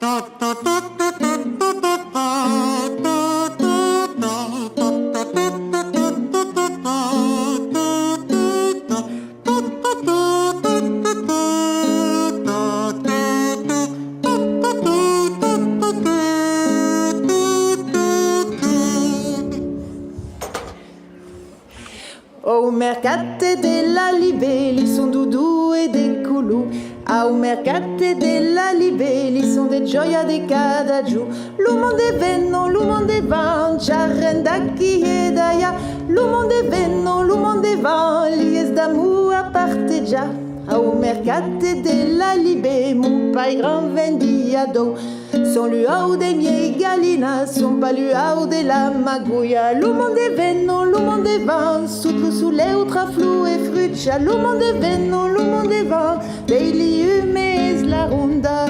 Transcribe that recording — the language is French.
Au mercate della libelli son doudou e de coulou. Au mercate della libelli son de gioia de cada giù. L'uomo de venno, l'uomo de van, c'arrenda chi è d'aia. L'uomo de venno, l'uomo de van, lies d'amour a parteggiar. Au mercate della libe, mon pai gran vendia do. Son luau de miei gallina, son pas luau de la magouia. L'uomo de venno, l'uomo de van, sutru sull'eutra flu e fruccia. L'uomo de venno, l'uomo de van, dei liumes la ronda.